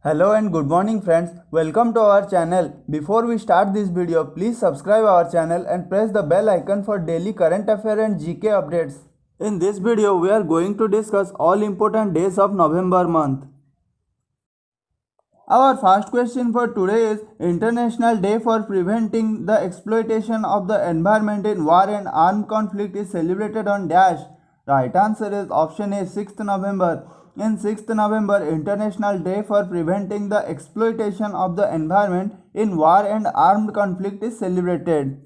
Hello and good morning friends, welcome to our channel. Before we start this video, please subscribe our channel and press the bell icon for daily current affair and GK updates. In this video, we are going to discuss all important days of November month. Our first question for today is International Day for Preventing the Exploitation of the Environment in War and Armed Conflict is celebrated on dash. Right answer is option A, 6th November. In 6th November, International Day for Preventing the Exploitation of the Environment in War and Armed Conflict is celebrated.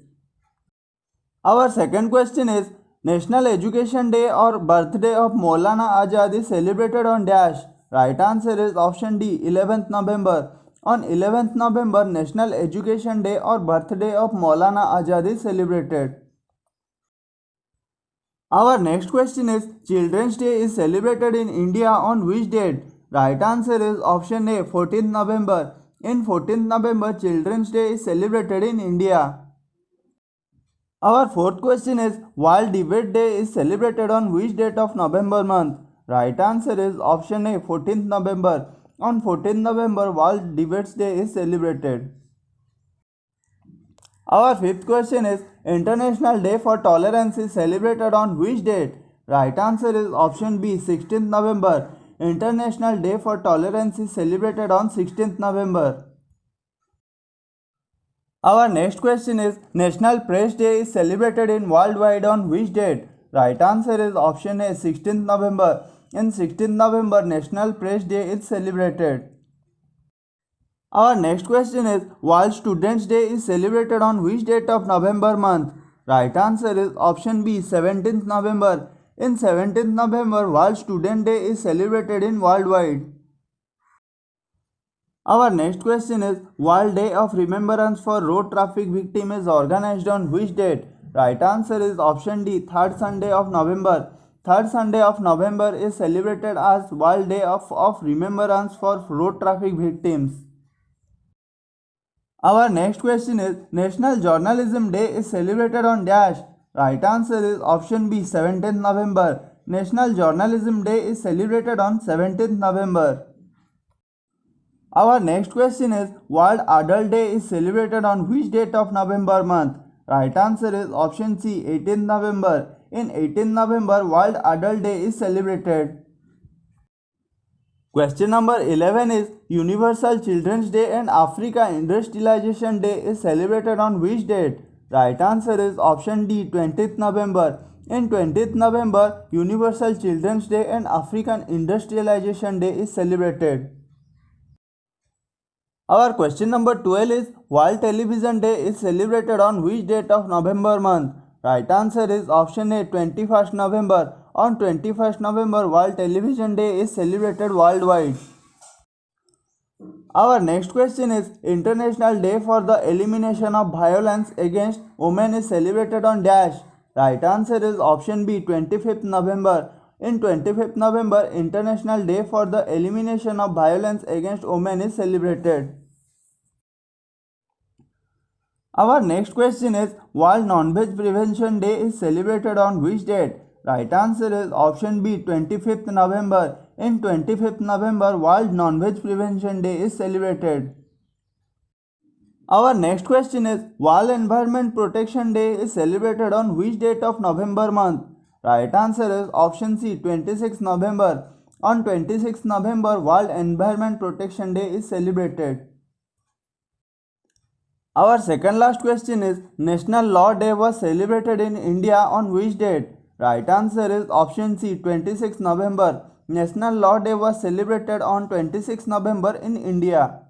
Our second question is National Education Day or birthday of Maulana Azad is celebrated on dash. Right answer is option D, 11th November. On 11th November, National Education Day or birthday of Maulana Azad is celebrated. Our next question is Children's Day is celebrated in India on which date? Right answer is option A, 14th November. In 14th November, Children's Day is celebrated in India. Our fourth question is World Debate Day is celebrated on which date of November month? Right answer is option A, 14th November. On 14th November, World Debates Day is celebrated. Our fifth question is International Day for Tolerance is celebrated on which date? Right answer is option B, 16th November. International Day for Tolerance is celebrated on 16th November. Our next question is National Press Day is celebrated in worldwide on which date? Right answer is option A, 16th November. In 16th November, National Press Day is celebrated. Our next question is World Students Day is celebrated on which date of November month? Right answer is option B, 17th November. In 17th November, World Student Day is celebrated in worldwide. Our next question is World Day of Remembrance for Road Traffic Victim is organized on which date? Right answer is option D, 3rd Sunday of November. 3rd Sunday of November is celebrated as World Day of Remembrance for Road Traffic Victims. Our next question is National Journalism Day is celebrated on dash. Right answer is option B, 17th November. National Journalism Day is celebrated on 17th November. Our next question is World Adult Day is celebrated on which date of November month? Right answer is option C, 18th November. In 18th November, World Adult Day is celebrated. Question number 11 is Universal Children's Day and Africa Industrialization Day is celebrated on which date? Right answer is option D, 20th November. In 20th November, Universal Children's Day and African Industrialization Day is celebrated. Our question number 12 is World Television Day is celebrated on which date of November month? Right answer is option A, 21st November. On 21st November, World Television Day is celebrated worldwide. Our next question is International Day for the Elimination of Violence Against Women is celebrated on dash. Right answer is option B, 25th November. In 25th November, International Day for the Elimination of Violence Against Women is celebrated. Our next question is World Non-Veg Prevention Day is celebrated on which date? Right answer is option B, 25th November. In 25th November, World Non-Veg Prevention Day is celebrated. Our next question is World Environment Protection Day is celebrated on which date of November month? Right answer is option C, 26th November. On 26th November, World Environment Protection Day is celebrated. Our second last question is National Law Day was celebrated in India on which date? Right answer is option C, 26th November. National Law Day was celebrated on 26th November in India.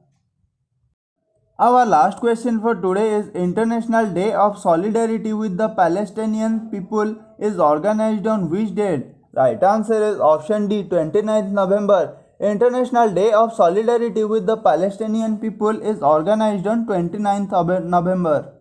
Our last question for today is International Day of Solidarity with the Palestinian People is organized on which date? Right answer is option D, 29th November. International Day of Solidarity with the Palestinian People is organized on 29th November.